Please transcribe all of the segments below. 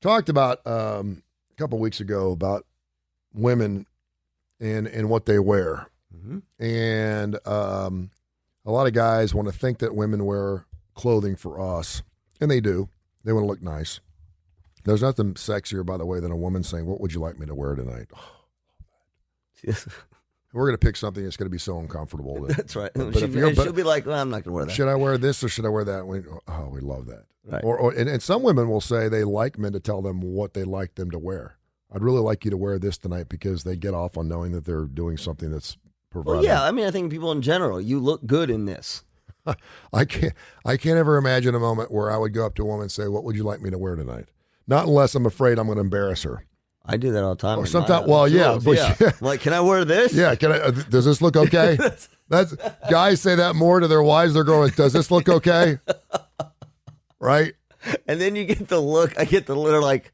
Talked about a couple weeks ago about women and what they wear. Mm-hmm. And a lot of guys want to think that women wear clothing for us, and they do. They want to look nice. There's nothing sexier, by the way, than a woman saying, "What would you like me to wear tonight?" We're going to pick something that's going to be so uncomfortable. That's right. But she'll be like, well, I'm not going to wear that. Should I wear this or should I wear that? We love that. Right. And some women will say they like men to tell them what they like them to wear. I'd really like you to wear this tonight, because they get off on knowing that they're doing something that's providing. Well, yeah. I mean, I think people in general, you look good in this. I can't ever imagine a moment where I would go up to a woman and say, "What would you like me to wear tonight?" Not unless I'm afraid I'm going to embarrass her. I do that all the time. Or sometimes, yeah. Like, can I wear this? Yeah, can I? Does this look okay? That's guys say that more to their wives. They're going, "Does this look okay?" Right? And then you get the look. I get the little like,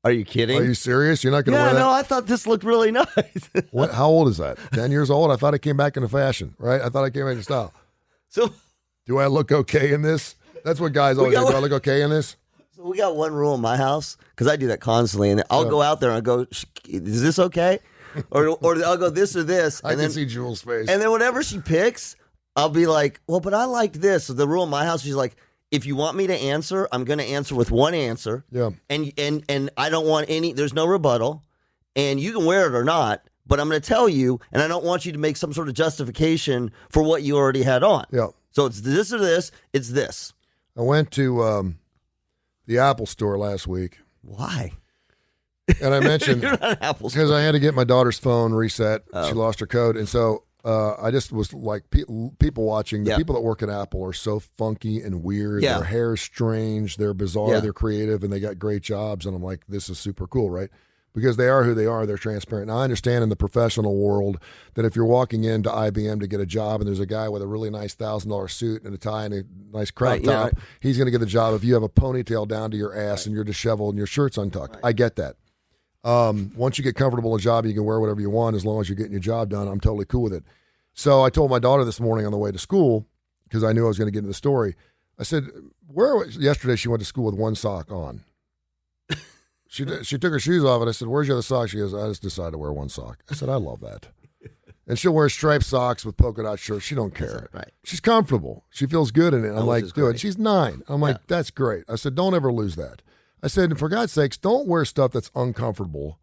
"Are you kidding? Are you serious? You're not going to wear that?" No, I thought this looked really nice. What? How old is that? 10 years old? I thought it came back into fashion, right? I thought it came back into style. So, do I look okay in this? That's what guys always say. Do I look okay in this? So we got one rule in my house, because I do that constantly, and I'll go out there and I'll go, "Is this okay?" Or I'll go this or this. And I can see Jules' face. And then whatever she picks, I'll be like, "Well, but I liked this." So the rule in my house, she's like, "If you want me to answer, I'm going to answer with one answer. Yeah. And I don't want there's no rebuttal. And you can wear it or not, but I'm going to tell you, and I don't want you to make some sort of justification for what you already had on." Yeah. So it's this or this, it's this. I went to the Apple store last week. Why? And I mentioned, You're not an Apple store. because I had to get my daughter's phone reset. Oh. She lost her code. And so I just was like, people watching, the people that work at Apple are so funky and weird. Yeah. Their hair's strange. They're bizarre. Yeah. They're creative, and they got great jobs. And I'm like, this is super cool, right? Because they are who they are. They're transparent. Now, I understand in the professional world that if you're walking into IBM to get a job and there's a guy with a really nice $1,000 suit and a tie and a nice crop top, he's going to get the job if you have a ponytail down to your ass and you're disheveled and your shirt's untucked. I get that. Once you get comfortable in a job, you can wear whatever you want as long as you're getting your job done. I'm totally cool with it. So I told my daughter this morning on the way to school, because I knew I was going to get into the story. I said, yesterday she went to school with one sock on. She took her shoes off, and I said, "Where's your other sock?" She goes, "I just decided to wear one sock." I said, "I love that." And she'll wear striped socks with polka dot shirts. She don't care. Right. She's comfortable. She feels good in it. I'm like, dude, great. she's 9. I'm like, that's great. I said, don't ever lose that. I said, for God's sakes, don't wear stuff that's uncomfortable.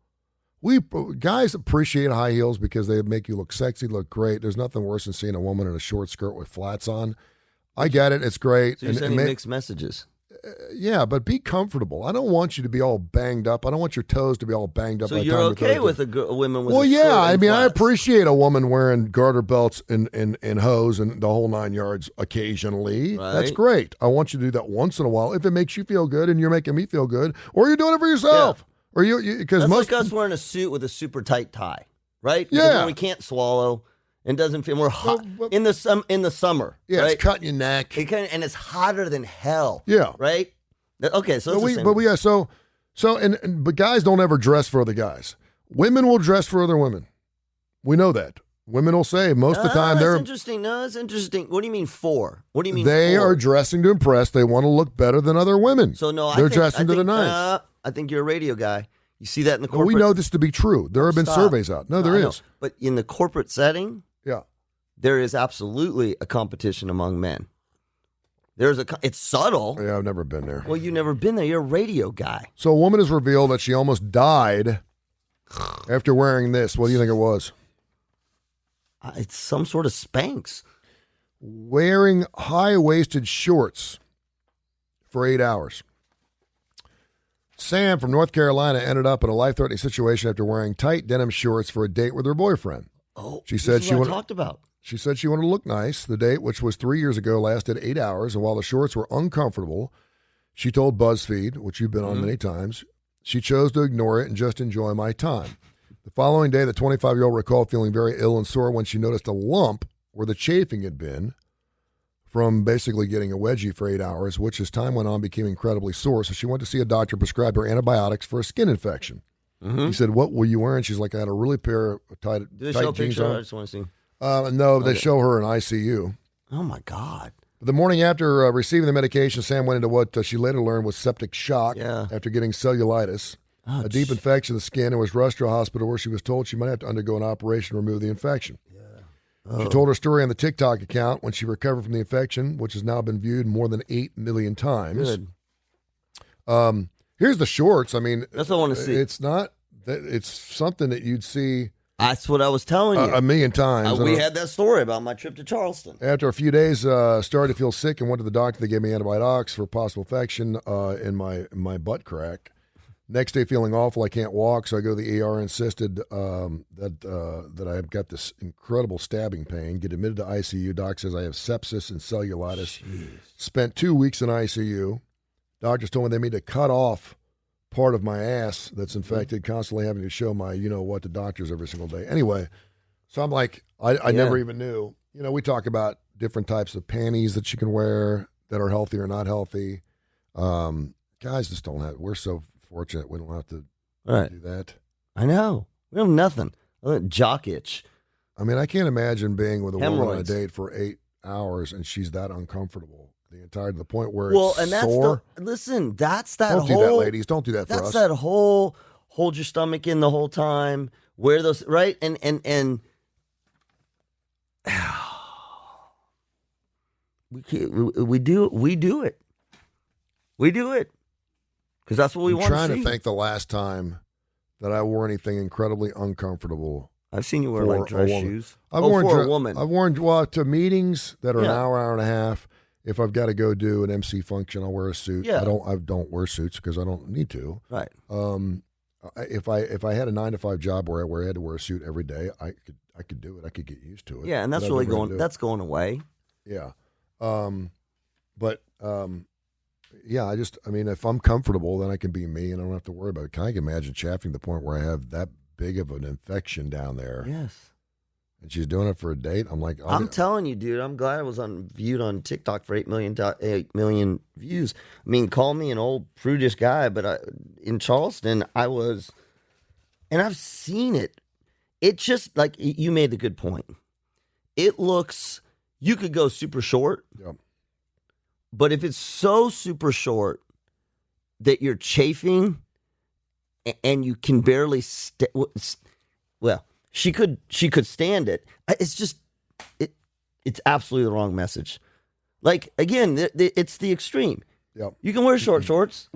Guys appreciate high heels because they make you look sexy, look great. There's nothing worse than seeing a woman in a short skirt with flats on. I get it. It's great. So you're sending mixed messages. Yeah, but be comfortable. I don't want you to be all banged up. I don't want your toes to be all banged up. So you're okay with a woman with Well, a yeah. I mean, flats. I appreciate a woman wearing garter belts and hose and the whole 9 yards occasionally. Right. That's great. I want you to do that once in a while if it makes you feel good and you're making me feel good, or you're doing it for yourself. Yeah. Or you because that's most like us wearing a suit with a super tight tie, right? Yeah. Because when we can't swallow and doesn't feel, we're hot in the summer. Yeah, right? it's cutting your neck. And it's hotter than hell. Yeah. Right. Okay, so but guys don't ever dress for other guys. Women will dress for other women. We know that. Women will say most of the time they're interesting. No, it's interesting. What do you mean for? What do you mean they for? are dressing to impress. They want to look better than other women. So no, they're dressing to the nines. I think you're a radio guy. You see that in the Well, corporate. we know this to be true. There have been surveys out. No, there is. But in the corporate setting, yeah, there is absolutely a competition among men. It's subtle. Yeah, I've never been there. Well, you've never been there. You're a radio guy. So a woman has revealed that she almost died after wearing this. What do you think it was? It's some sort of Spanx. Wearing high-waisted shorts for 8 hours. Sam from North Carolina ended up in a life-threatening situation after wearing tight denim shorts for a date with her boyfriend. Oh, she said this is what I talked about. She said she wanted to look nice. The date, which was 3 years ago, lasted 8 hours, and while the shorts were uncomfortable, she told BuzzFeed, which you've been on many times, she chose to ignore it and just enjoy my time. The following day, the 25-year-old recalled feeling very ill and sore when she noticed a lump where the chafing had been from basically getting a wedgie for 8 hours, which as time went on became incredibly sore. So she went to see a doctor, prescribed her antibiotics for a skin infection. He said, "What were you wearing?" She's like, "I had a really pair of tight Do they show a jeans picture? on." I just want to see. No, they show her in ICU. Oh, my God. The morning after receiving the medication, Sam went into what she later learned was septic shock after getting cellulitis, a deep infection of the skin, and was rushed to a hospital where she was told she might have to undergo an operation to remove the infection. She told her story on the TikTok account when she recovered from the infection, which has now been viewed more than 8 million times. Good. Here's the shorts. I mean, that's what I want to see. It's something that you'd see. That's what I was telling you. A million times. We had that story about my trip to Charleston. After a few days, started to feel sick and went to the doctor. They gave me antibiotics for possible infection in my butt crack. Next day, feeling awful. I can't walk, so I go to the ER. Insisted that I've got this incredible stabbing pain. Get admitted to ICU. Doc says I have sepsis and cellulitis. Jeez. Spent 2 weeks in ICU. Doctors told me they need to cut off part of my ass that's infected, constantly having to show my you-know-what to doctors every single day. Anyway, so I'm like, I never even knew. You know, we talk about different types of panties that you can wear that are healthy or not healthy. Guys just don't have, we're so fortunate we don't have to do that. I know. We have nothing. Jock itch. I mean, I can't imagine being with a woman on a date for 8 hours and she's that uncomfortable the entire to the point where it's sore. That's that Don't do that, ladies. Don't do that for us. That's that whole hold your stomach in the whole time. Wear those right and we do it because that's what we want to see. I'm trying to think the last time that I wore anything incredibly uncomfortable. I've seen you wear like dress shoes. I've worn for a woman. I've worn to meetings that are an hour and a half. If I've got to go do an MC function, I'll wear a suit. Yeah. I don't wear suits because I don't need to. Right. If I had a 9-to-5 job where I had to wear a suit every day, I could do it. I could get used to it. Yeah, and that's really going. That's going away. Yeah. I mean, if I'm comfortable, then I can be me and I don't have to worry about it. Can I imagine chafing to the point where I have that big of an infection down there? Yes. And she's doing it for a date. I'm like, I'm telling you, dude. I'm glad I was viewed on TikTok for 8 million views. I mean, call me an old prudish guy, but in Charleston, I was, and I've seen it. It just like you made the good point. It looks. You could go super short. Yep. But if it's so super short that you're chafing and you can barely she could stand it. It's just it's absolutely the wrong message. Like again, it's the extreme. Yep. You can wear short shorts,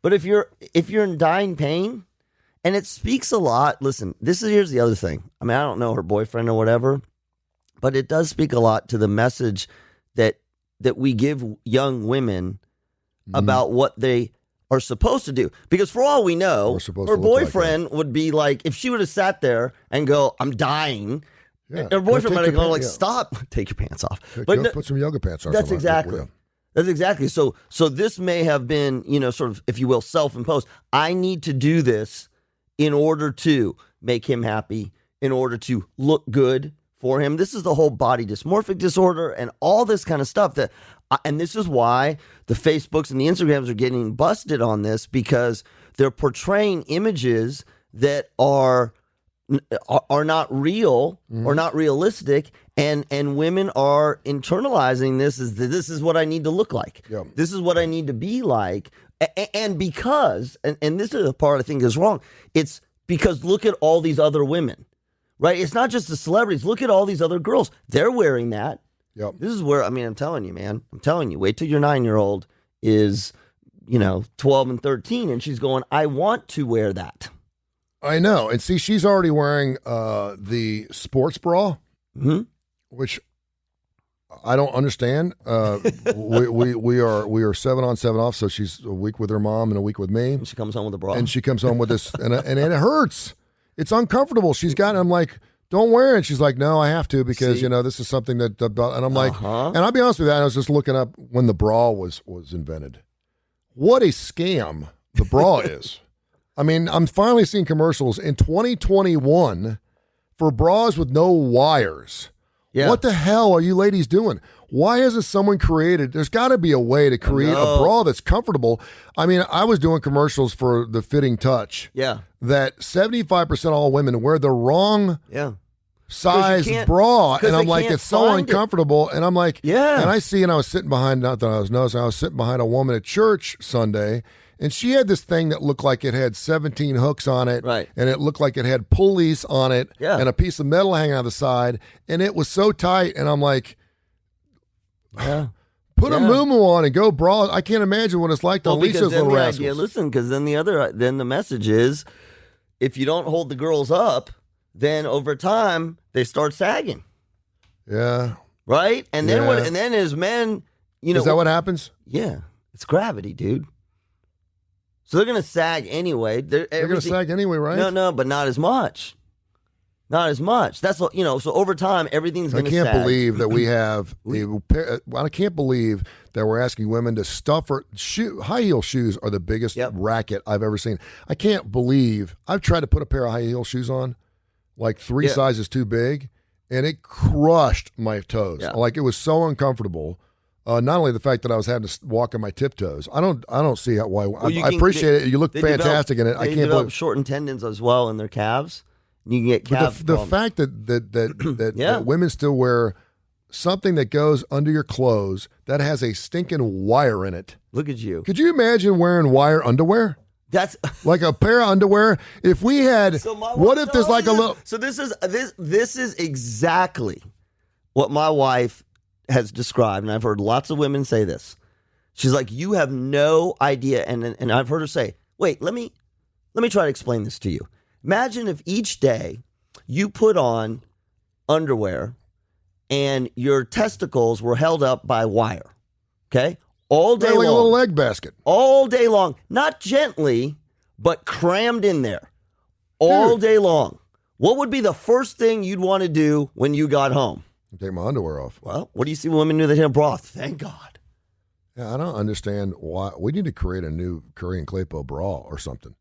but if you're in dying pain, and it speaks a lot. Listen, here's the other thing. I mean, I don't know her boyfriend or whatever, but it does speak a lot to the message that we give young women about what they are supposed to do. Because for all we know, her boyfriend would be like, if she would have sat there and go, I'm dying, her boyfriend might have gone like, stop, take your pants off. But put some yoga pants on. That's exactly. That's exactly. So this may have been, sort of, if you will, self-imposed. I need to do this in order to make him happy, in order to look good for him. This is the whole body dysmorphic disorder and all this kind of stuff and this is why the Facebooks and the Instagrams are getting busted on this, because they're portraying images that are not real or not realistic, and women are internalizing this as this is what I need to look like. Yep. This is what I need to be like. And because and this is the part I think is wrong, it's because look at all these other women. Right? It's not just the celebrities. Look at all these other girls. They're wearing that. Yep. This is where, I mean, I'm telling you, man. I'm telling you. Wait till your 9-year-old is, 12 and 13, and she's going, I want to wear that. I know. And see, she's already wearing the sports bra, which I don't understand. We are 7 on, 7 off, so she's a week with her mom and a week with me. And she comes home with a bra. And she comes home with this, and it hurts. It's uncomfortable. She's got it. I'm like, don't wear it. And she's like, no, I have to because, this is something that, and I'm like, and I'll be honest with you, I was just looking up when the bra was invented. What a scam the bra is. I mean, I'm finally seeing commercials in 2021 for bras with no wires. Yeah. What the hell are you ladies doing? Why hasn't someone created? There's got to be a way to create a bra that's comfortable. I mean, I was doing commercials for the Fitting Touch. Yeah. That 75% of all women wear the wrong size can't- bra, 'cause and I'm they like, can't it's so find it. uncomfortable. And I'm like, Yeah. And I see, and I was sitting behind, not that I was noticing, I was sitting behind a woman at church Sunday, and she had this thing that looked like it had 17 hooks on it, Right. and it looked like it had pulleys on it, Yeah. and a piece of metal hanging out the side, and it was so tight. And I'm like, Yeah. put a Yeah. muumuu on and go bra. I can't imagine what it's like to unleash those little rascals. Listen, because then then the message is, if you don't hold the girls up, then over time they start sagging, Yeah. right? And then Yeah. And then as men, you know, Is that what happens? Yeah, it's gravity, dude. So they're gonna sag anyway. They're going to sag anyway, right? No, but not as much. Not as much. That's what, So over time, everything's I going to can't sag. believe that we have. I can't believe that we're asking women to stuff her high heel shoes are the biggest Yep. racket I've ever seen. I can't believe I've tried to put a pair of high heel shoes on, like 3 Yeah. sizes too big, and it crushed my toes. Yeah. Like it was so uncomfortable. Not only the fact that I was having to walk on my tiptoes. I don't see why. I appreciate it. You look They fantastic in it. develop- I They can't develop believe. shortened tendons as well in their calves. You can get But calf the problems. fact that Yeah. that women still wear something that goes under your clothes that has a stinking wire in it. Look at you. Could you imagine wearing wire underwear? That's Like a pair of underwear? If we had, what if there's like a little? So this is exactly what my wife has described, and I've heard lots of women say this. She's like, you have no idea, and I've heard her say, wait, let me try to explain this to you. Imagine if each day you put on underwear and your testicles were held up by wire, okay? All day Like long. a little egg basket. All day long. Not gently, but crammed in there. All Dude. day long. What would be the first thing you'd want to do when you got home? Take my underwear off. Well, what do you see women do? They hit a broth. Thank God. Yeah, I don't understand why. We need to create a new Kurre and Klapow bra or something.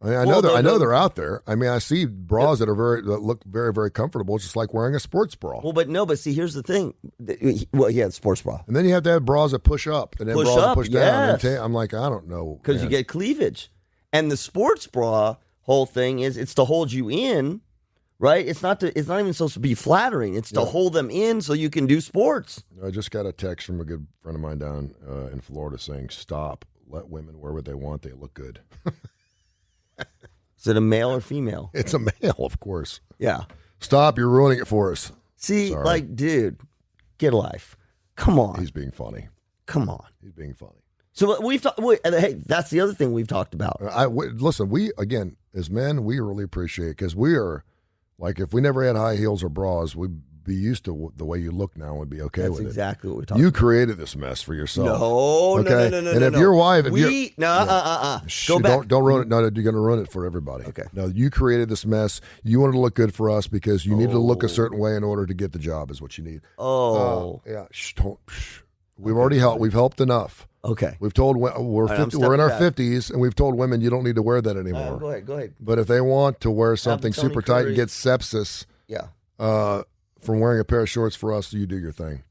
I mean, I Well, know they're out there. I mean, I see bras that look very, very comfortable. It's just like wearing a sports bra. Well, but see, here's the thing. Well, yeah, it's sports bra. And then you have to have bras that push up and then Push bras that up, push down. yes. And I'm like, I don't know. Because you man. get cleavage. And the sports bra whole thing is it's to hold you in, right? It's not even supposed to be flattering. It's to hold them in so you can do sports. I just got a text from a good friend of mine down in Florida saying, stop. Let women wear what they want. They look good. Is it a male or female? It's a male, of course. Yeah. Stop. You're ruining it for us. See, Sorry. like, dude, get a life. Come on. He's being funny. Come on. He's being funny. So we've talked. Hey, that's the other thing we've talked about. Listen, we, again, as men, we really appreciate it because we are, like, if we never had high heels or bras, we'd be used to the way you look now and we'd be okay That's with it. exactly what we're talking You about. created this mess for yourself. No, Okay? no. And if no. your wife, if you're, Go back. Don't ruin it. No, you're going to ruin it for everybody. Okay. No, you created this mess. You wanted to look good for us because you needed to look Oh. a certain way in order to get the job. Is what you need. Oh, Yeah. Don't. We've already helped. We've helped enough. okay. We've told we're right, I'm 50, we're in our stepping back. 50s, and we've told women you don't need to wear that anymore. Go ahead. But if they want to wear something Tony super tight Curry. and get sepsis Yeah. from wearing a pair of shorts for us, you do your thing.